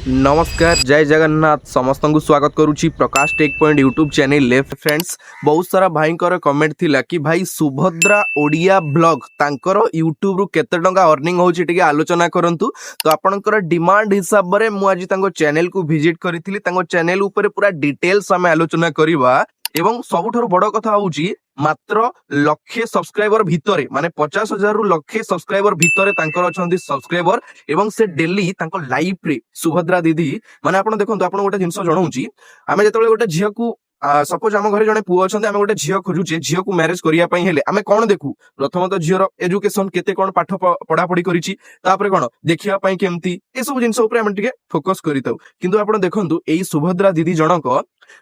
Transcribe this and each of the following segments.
नमस्कार जय जगन्नाथ समस्त को स्वागत करुच्ची Prakash Tech Point YouTube channel लेफ्ट फ्रेंड्स। बहुत सारा भाई कमेंट थिला कि भाई सुभद्रा ओडिया ब्लॉग तांकर यूट्यूब रु केते टंका अर्निंग होची टिके आलोचना करंतु। तो आपनकर डिमांड हिसाब रे मु आज तांको चैनल को विजिट करिथिली। तांको चैनल ऊपर पूरा डिटेल्स हमें आलोचना करिवा एवं सबुठारु बड़ कथा होची मात्र लक्षे सब्सक्राइबर भितरे माने 50,000 रु लक्षे सब्सक्राइबर भितरे तांकर अछंती सब्सक्राइबर एवं से डेली तांको लाइव रे सुभद्रा दीदी माने आपण देखंतु आपण गोटे जिंस जणाउची आमे जेतबेले गोटे झियो को सपोज आम घर जने पुओ अछंती आमे गोटे झियो खोजुचे झियो को मैरिज करिया पई हेले आमे कोन देखु प्रथम तो झियोर एजुकेशन केते कोन पाठ पढा पढी करिछि तापरे कोन देखिया पई केमती ए सब जिंस ऊपर आमे टिके फोकस करिताउ। किंतु आपण देखंतु एई सुभद्रा दीदी जनक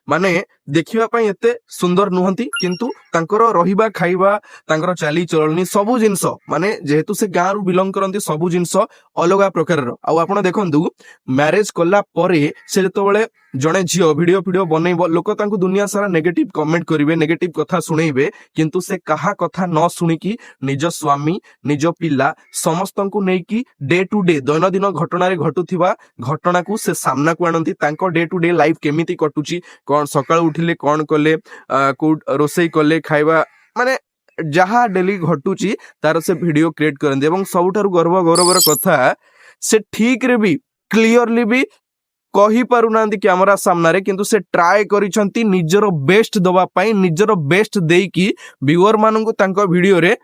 माने देखिया पई एते सुंदर नुहंती किंतु तांकर रहिबा खाइबा तांकर चाली चलनी सबु जिंस माने जेहेतु से गां रु बिलोंग करंती सबु जिंस अलगा प्रकार रो। आ आपण देखंतु मैरिज कला परे से जेतबेले जणे झियो वीडियो बनैबो लोक तांकु दुनिया सारा नेगेटिव कमेंट करिवे नेगेटिव कथा सुनैबे किंतु से कहा कथा न सुनिकी निज स्वामी निज पिला समस्तंकु नेकी डे टू डे दैनंदिन घटना रे घटुथिबा घटना को से सामना को आनंती तांको डे टू डे लाइफ केमिति कटुची कोन सकाळ उठिले कोन कले को रोसई कले खाइबा माने जहा डेली घटुची तार से वीडियो क्रिएट करंती। एवं सबुठारु गौरवर कथा से ठीक रे भी क्लियरली भी कही पारु नांती कैमरा सामना रे किंतु से ट्राई करिसंती निजरो बेस्ट दवा पई निजरो बेस्ट देकी व्यूअर माननकु तांको वीडियो रे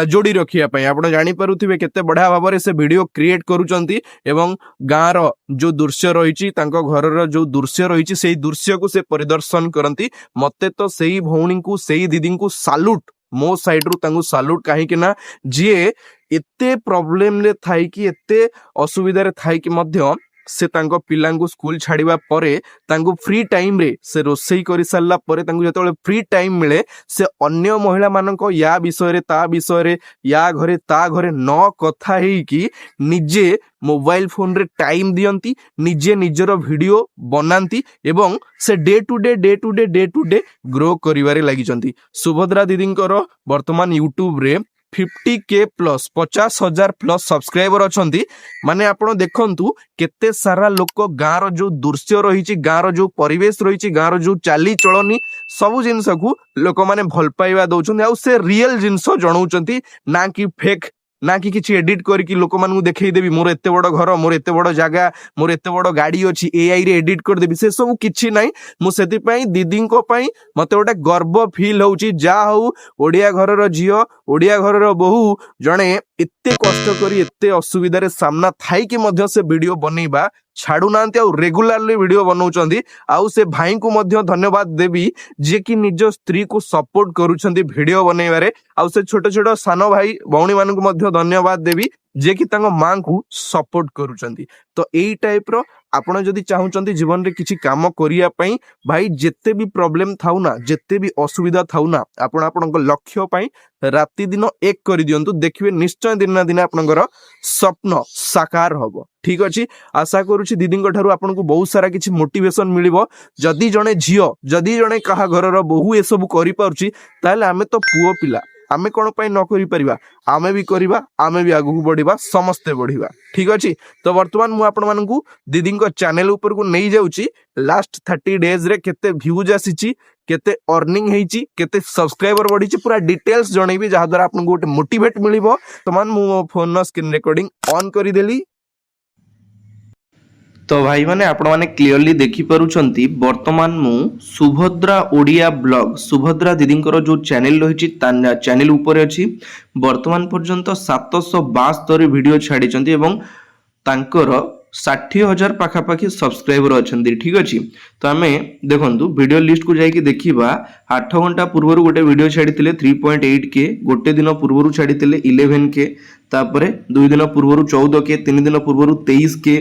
जोड़ी रखिया पई आपण जानि पारुथिबे केते बढ़िया भाव रे से वीडियो क्रिएट करूचंती एवं गां रो जो दृश्य रहिछि तांको घर रो जो दृश्य रहिछि सेही दृश्य को से परिदर्शन करंती। मते तो सेही भौणी को सेही दीदी को सालूट मो साइड रु तांगु सालूट काहे कि ना जे एते प्रॉब्लम रे थाई कि एते असुविधा रे थाई कि मध्य से तांको पिलांगु स्कूल छाड़िबा परे तांगु फ्री टाइम रे से रोसई करि सारला परे तांगु जेतबेले फ्री टाइम मिले से अन्य महिला माननको या विषय रे ता विषय रे या घरे ता घरे न कथा हेई कि निजे मोबाइल फोन रे टाइम दियंती निजे निजर वीडियो बनांती एवं से डे टू डे ग्रो करिवारे लागिचंती। सुभद्रा दीदींकर वर्तमान यूट्यूब रे 50K प्लस 50,000 प्लस सब्सक्राइबर अछंती। माने आपण देखंतु केते सारा लोक गां रो जो दृश्य रहिछि गां रो जो परिवेश रहिछि गां रो जो चाली चलनी सबु जिंस को लोक माने भल पाइबा दउछन आ से रियल जिंस जणाउचंती ना कि फेक ना कि किछि एडिट करके लोक मानू देखै देबी मोर एते बड़ घर मोर एते बड़ जागा मोर एते बड़ गाड़ी अछि एआई रे एडिट कर देबी से सब किछि नै। मु सेति पई दीदी को पई मते गोटे गर्व फील होउची जा हउ ओडिया घर रो झियो ओडिया घर रो बहु जणे एते कष्ट करी एते असुविधा रे सामना थाई कि मध्य से वीडियो बनेबा छाड़ू नांती और रेगुलरली वीडियो बनाउचंदी। आउ से भाई को मध्य धन्यवाद देबी जे कि निज स्त्री को सपोर्ट करूचंदी वीडियो बनेबारे। आउ से छोट छोट सानो भाई भौणी मान को मध्य धन्यवाद देबी जे कि तांको मां को सपोर्ट करूचंदी। तो एई टाइप रो आपण जदि चाहुचंती जीवन रे किछि काम करिया पई भाई जेते भी प्रॉब्लम थाउ ना जेते भी असुविधा थाउ ना आपण आपनक लक्ष्य पई राति दिन एक करि दियंतु देखिबे निश्चय दिन ना दिन आपनकर स्वप्न साकार होबो। ठीक अछि आशा करूछि दीदी ठारू आपनको बहुत सारा किछि मोटिवेशन मिलिबो। जदि जणे झियो जदि जणे कहा घरर बहु ए सब करि पारुछि ताले आमे तो पुओ पिला आमे कोन पई न करि परिबा आमे भी करिबा आमे भी आगु बढ़िबा समस्ते बढ़िबा। ठीक अछि तो वर्तमान मु आपण मानकु दीदी को चैनल ऊपर को नै जाउची लास्ट 30 डेज रे केते व्यूज आसीची केते अर्निंग हेची केते सब्सक्राइबर बढ़ीची पूरा डिटेल्स जणैबी जहा द्वारा आपन गोटे मोटिवेट मिलिबो। तमान मु फोन स्क्रीन रिकॉर्डिंग ऑन करि देली। तो भाई माने आपण माने क्लियरली देखि पारुछंती वर्तमान मु सुभद्रा ओडिया ब्लॉग सुभद्रा दीदींकर जो चैनल रहिछि चैनल ऊपर अछि वर्तमान पर्यंत 772 वीडियो छाडिचंती एवं तांकर 60,000 पाखापाखि सब्सक्राइबर अछंती। ठीक अछि तो आमे देखंतु वीडियो लिस्ट को जाई कि देखिबा 8 घंटा पूर्वरु गोटे वीडियो छाडिथिले 3.8K गोटे दिन पूर्वरु छाडिथिले 11K तापरे 2 दिन पूर्वरु 14K 3 दिन पूर्वरु 23K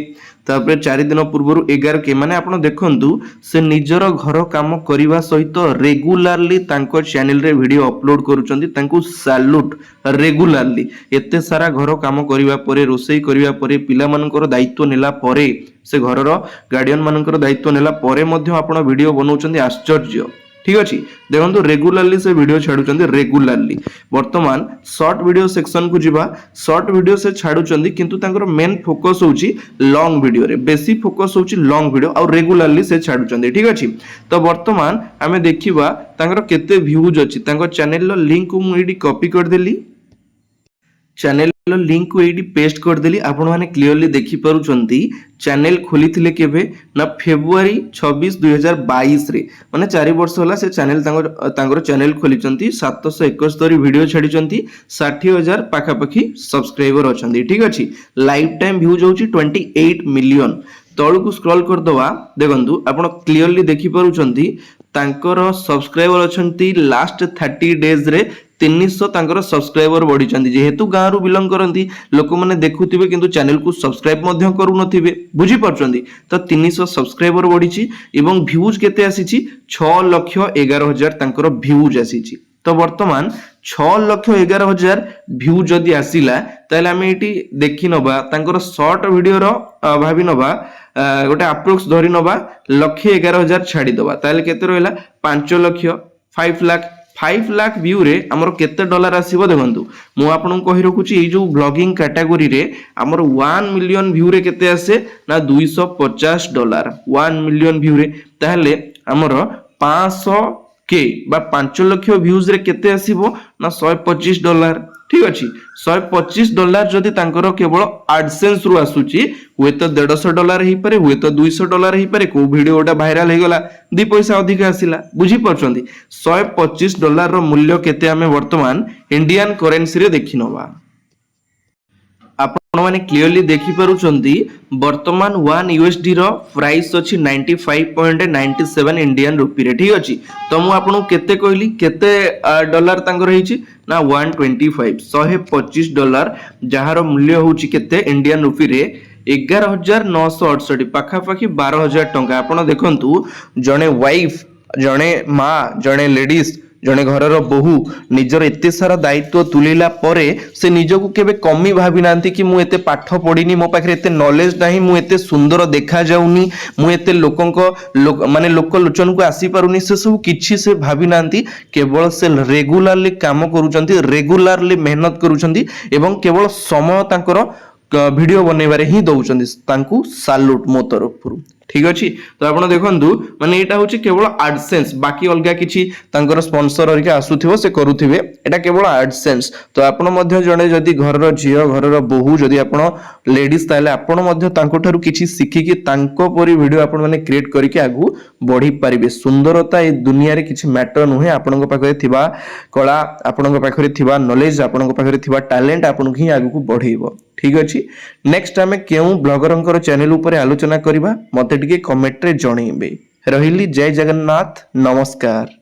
तापरे 4 दिन पूर्वरु 11K माने आपण देखंतु से निजर घर काम करिवा सहित रेगुलरली तांको चैनल रे वीडियो अपलोड करूचंती तांको सैल्यूट रेगुलरली एते सारा घर काम करिवा परे रोसई करिवा परे पिला मानकर दायित्व नेला परे से घरर गार्डियन मानकर दायित्व नेला परे मध्य आपण वीडियो बनाउचंती आश्चर्य। ठीक अच्छे देखो रेगुलारली से वीडियो छाड़ुचंदी रेगुलारली वर्तमान शॉर्ट वीडियो सेक्शन को जीवा शॉर्ट वीडियो से छाड़ुचंदी किंतु तांकर मेन फोकस होची लॉन्ग वीडियो रे बेसी फोकस होची लॉन्ग वीडियो और रेगुलारली से छाड़ुचंदी ठीक अच्छे तो वर्तमान आमे देखिबा तांकर केते व्यूज अछि तांकर चैनल लो लिंक को मु एडी कॉपी कर देली चैनल लिंक को एडी पेस्ट कर देली आपण माने क्लियरली देखि पारुचंती चैनल खोली थिले केबे ना फेब्रुआरी 26 2022 रे माने 4 वर्ष होला से चैनल तांगर चैनल खोलिचंती 771 वीडियो छाडिचंती 60000 पाखा पाखी सब्सक्राइबर अछंती ठीक अछि लाइफ टाइम व्यूज होची 28 मिलियन तळु को स्क्रॉल कर दवा देखंतु आपण क्लियरली देखि पारुचंती तांकर सब्सक्राइबर अछंती लास्ट 30 डेज रे 300 तांकर सब्सक्राइबर बढ़ी जेहेतु गाँव रु बिलंग करती लोक मैंने देखुवे किंतु चैनल को सब्सक्राइब करू नथिबे बुझी पारछंती तो 300 सब्सक्राइबर बढ़ी एवं व्यूज केते आसीची 6,11,000 तांकर व्यूज आसीची तो वर्तमान 6,11,000 व्यू जदि आसिला ताले आमे एटी देखि नबा तांकर शॉर्ट वीडियो रो भाबी नबा गोटे अप्रोक्स धरि नबा 1,11,000 छाडी दबा ताले केते रहला 5 लाख 5 लाख 5 लाख व्यू रे हमर केते डॉलर आसीबो देखंतु मु आपन कहि रखुची ए जो ब्लॉगिंग कैटेगरी रे हमर 1 मिलियन व्यू रे केते आसे ना $250 1 मिलियन व्यू रे ताहले हमर 500 के बा 5 लाख व्यूज रे केते आसीबो ना $125 ठीक अछि $125 जदि तांकर केवल एडसेंस रु आसुची हुए तो $150 ही पारे हुए तो $200 ही पारे को वीडियोटा भाइराल हे गला 2 पैसा अधिक आसिला बुझी परछंती $125 रो मूल्य केते हमें वर्तमान इंडियन करेंसी रे देखि नबा आपण माने क्लियरली देखि पारुचंती वर्तमान 1 USD रो प्राइस अछि 95.97 इंडियन रुपी रे ठीक अछि तो मु आपन केते कहली केते डॉलर तांकर हिची ना 125 जहार मूल्य होची केते इंडियन रुपी रे 11,968 पाखा पाखी 12,000 टंका आपण देखंतु जणे वाइफ जणे माँ जणे लेडीज जणे घरर बहु निजर एते सारा दायित्व तुलिला परे से निजको केबे कमी भाबी नांती कि मु एते पाठ पढिनी मो पाखरे एते नॉलेज नाही मु एते सुंदर देखा जाउनी मु एते माने लोक लोचन को आसी पारुनी से सब किछि से भाबी नांती केवल से रेगुलारली काम करूचंती रेगुलारली मेहनत करूचंती एवं केवल समय तांकर वीडियो बनैबारे ही दउचंती तांकू सैल्यूट मो तरफरु ठीक अछि तो आपण देखंतु माने एटा होची केवल एडसेंस बाकी अलगा किछि तांकर स्पोंसर हरिका आसुथिबो से करूथिबे एटा केवल एडसेंस तो आपण मध्ये जणे जदी घरर झियो घरर बहु जदी आपण लेडीज ताले आपण मध्ये तांको ठारू किछि सिखि कि तांको परि वीडियो आपण माने क्रिएट करिके आगु बढ़ी पारिबे सुंदरता ए दुनिया रे किछि मैटर नहे आपणको पाखरे थिबा कला आपणको पाखरे थिबा नॉलेज आपणको पाखरे थिबा टैलेंट आपणको ही आगु को बढ़ेइबो ठीक अछि नेक्स्ट हमें केउ ब्लॉगरंकर चैनल ऊपर आलोचना करबा मते टिके कमेंट रे जणैबे रहिली जय जगन्नाथ नमस्कार।